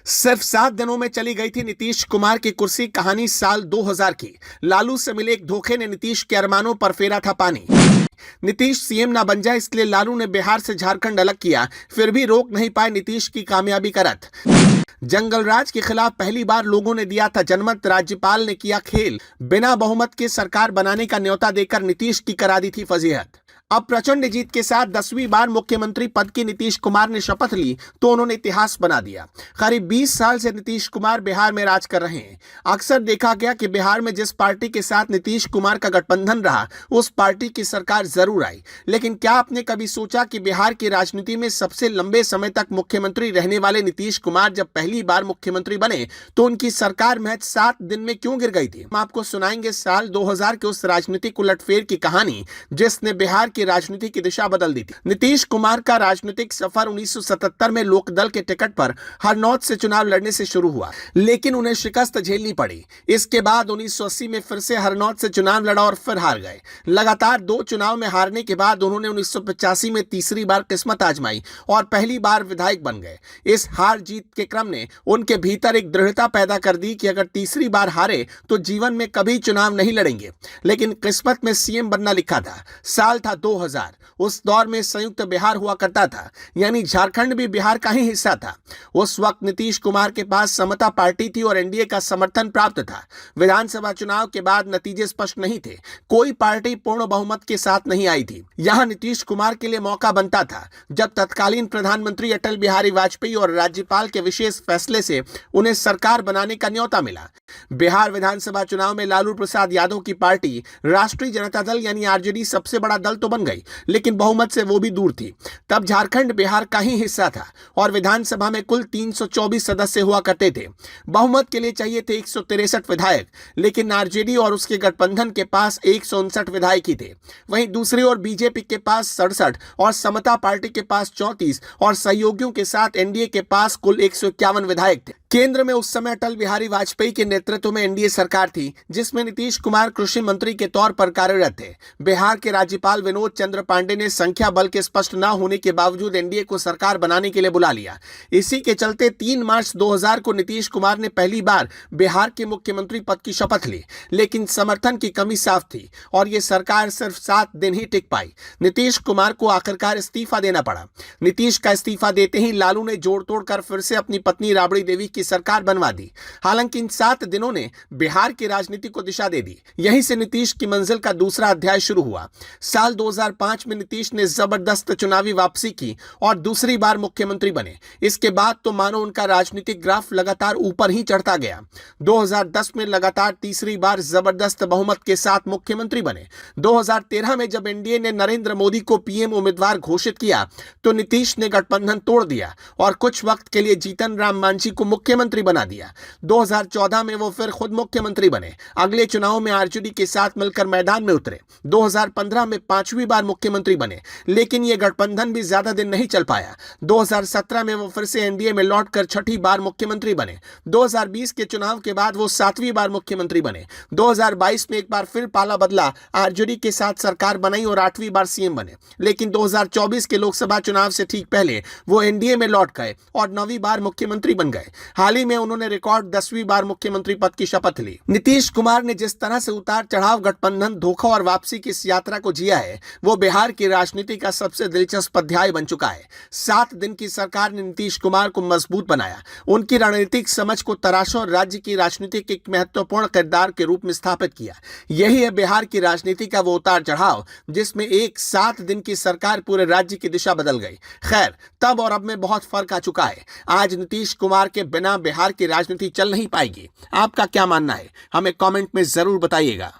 सिर्फ 7 दिनों में चली गई थी नीतीश कुमार की कुर्सी। कहानी साल 2000 की। लालू से मिले एक धोखे ने नीतीश के अरमानों पर फेरा था पानी। नीतीश सीएम ना बन जाए, इसलिए लालू ने बिहार से झारखंड अलग किया, फिर भी रोक नहीं पाए नीतीश की कामयाबी का रथ। जंगल राज के खिलाफ पहली बार लोगों ने दिया था जनमत, राज्यपाल ने किया खेल। बिना बहुमत के सरकार बनाने का न्योता देकर नीतीश की करा दी थी फजीहत। अब प्रचंड जीत के साथ 10वीं बार मुख्यमंत्री पद की नीतीश कुमार ने शपथ ली तो उन्होंने इतिहास बना दिया। करीब 20 साल से नीतीश कुमार बिहार में राज कर रहे हैं। अक्सर देखा गया कि बिहार में जिस पार्टी के साथ नीतीश कुमार का गठबंधन रहा, उस पार्टी की सरकार जरूर आई। लेकिन क्या आपने कभी सोचा कि बिहार की राजनीति में सबसे लंबे समय तक मुख्यमंत्री रहने वाले नीतीश कुमार जब पहली बार मुख्यमंत्री बने तो उनकी सरकार महज 7 दिन में क्यों गिर गई थी? हम आपको सुनाएंगे साल 2000 के उस राजनीतिक उलटफेर की कहानी जिसने बिहार की राजनीति की दिशा बदल दी थी। नीतीश कुमार का राजनीतिक सफर 1977 में लोकदल के टिकट पर हरनौत से चुनाव लड़ने से शुरू हुआ, लेकिन उन्हें शिकस्त झेलनी पड़ी। इसके बाद 1980 में फिर से हरनौत से चुनाव लड़ा और फिर हार गए। लगातार 2 चुनाव में हारने के बाद उन्होंने 1985 में तीसरी बार किस्मत आजमाई और पहली बार विधायक बन गए। इस हार जीत के क्रम ने उनके भीतर एक दृढ़ता पैदा कर दी कि अगर तीसरी बार हारे तो जीवन में कभी चुनाव नहीं लड़ेंगे। लेकिन किस्मत में सीएम बनना लिखा था। साल था 2000। उस दौर में संयुक्त बिहार हुआ करता था, यानी झारखंड भी बिहार का ही हिस्सा था। उस वक्त नीतीश कुमार के पास समता पार्टी थी और एनडीए का समर्थन प्राप्त था। विधानसभा चुनाव के बाद नतीजे स्पष्ट नहीं थे। कोई पार्टी पूर्ण बहुमत के साथ नहीं आई थी। यहां नीतीश कुमार के लिए मौका बनता था जब तत्कालीन प्रधानमंत्री अटल बिहारी वाजपेयी और राज्यपाल के विशेष फैसले से उन्हें सरकार बनाने का न्योता मिला। बिहार विधानसभा चुनाव में लालू प्रसाद यादव की पार्टी राष्ट्रीय जनता दल यानी आरजेडी सबसे बड़ा दल तो बन गई, लेकिन बहुमत से वो भी दूर थी। तब झारखंड बिहार का ही हिस्सा था और विधानसभा में कुल 324 सदस्य हुआ करते थे। बहुमत के लिए चाहिए थे 163 विधायक, लेकिन आरजेडी और उसके गठबंधन के पास 159 विधायक ही थे। वहीं दूसरी ओर बीजेपी के पास 67 और समता पार्टी के पास 34 और सहयोगियों के साथ एनडीए के पास कुल 151 विधायक थे। केंद्र में उस समय अटल बिहारी वाजपेयी के नेतृत्व में एनडीए सरकार थी, जिसमें नीतीश कुमार कृषि मंत्री के तौर पर कार्यरत थे। बिहार के राज्यपाल विनोद चंद्र पांडे ने संख्या बल के स्पष्ट न होने के बावजूद एनडीए को सरकार बनाने के लिए बुला लिया। इसी के चलते 3 मार्च 2000 को नीतीश कुमार ने पहली बार बिहार के मुख्यमंत्री पद की शपथ ली, लेकिन समर्थन की कमी साफ थी और यह सरकार सिर्फ 7 दिन ही टिक पाई। नीतीश कुमार को आखिरकार इस्तीफा देना पड़ा। नीतीश का इस्तीफा देते ही लालू ने जोड़ तोड़कर फिर से अपनी पत्नी राबड़ी देवी की सरकार बनवा दी। हालांकि इन 7 दिनों ने बिहार की राजनीति को दिशा दे दी। यहीं से नीतीश की मंजिल का दूसरा अध्याय शुरू हुआ। साल 2005 में नीतीश ने जबरदस्त चुनावी वापसी की और दूसरी बार मुख्यमंत्री बने। इसके बाद तो मानो उनका राजनीतिक ग्राफ लगातार ऊपर ही चढ़ता गया। 2010 में लगातार तीसरी बार जबरदस्त बहुमत के साथ मुख्यमंत्री बने। 2013 में जब एनडीए ने नरेंद्र मोदी को पीएम उम्मीदवार घोषित किया तो नीतीश ने गठबंधन तोड़ दिया और कुछ वक्त के लिए जीतन राम मांझी को मुख्यमंत्री बना दिया। 2014 में वो फिर खुद मुख्यमंत्री बने। अगले चुनाव में आरजेडी के साथ मिलकर मैदान में उतरे। 2015 में 5वीं बार मुख्यमंत्री बने, लेकिन ये गठबंधन भी ज्यादा दिन नहीं चल पाया। 2017 में वो फिर से एनडीए में लौटकर 6ठी बार मुख्यमंत्री बने। 2020 के चुनाव के बाद वो 7वीं बार मुख्यमंत्री बने। 2022 में एक बार फिर पाला बदला, आरजेडी के साथ सरकार बनाई और 8वीं बार सीएम बने। लेकिन 2024 के लोकसभा चुनाव से ठीक पहले वो एनडीए में लौट गए और 9वीं बार मुख्यमंत्री बन गए। हाल ही में उन्होंने रिकॉर्ड 10वीं बार मुख्यमंत्री पद की शपथ ली। नीतीश कुमार ने जिस तरह से उतार चढ़ाव, गठबंधन, धोखा और वापसी की इस यात्रा को जिया है, वो बिहार की राजनीति का सबसे दिलचस्प अध्याय बन चुका है। 7 दिन की सरकार ने नीतीश कुमार को मजबूत बनाया, उनकी रणनीतिक समझ को तराशा और राज्य की राजनीति के एक महत्वपूर्ण किरदार के रूप में स्थापित किया। यही है बिहार की राजनीति का वो उतार चढ़ाव जिसमें एक 7 दिन की सरकार पूरे राज्य की दिशा बदल गई। खैर, तब और अब में बहुत फर्क आ चुका है। आज नीतीश कुमार के बिना बिहार की राजनीति चल नहीं पाएगी। आपका क्या मानना है? हमें कमेंट में जरूर बताइएगा।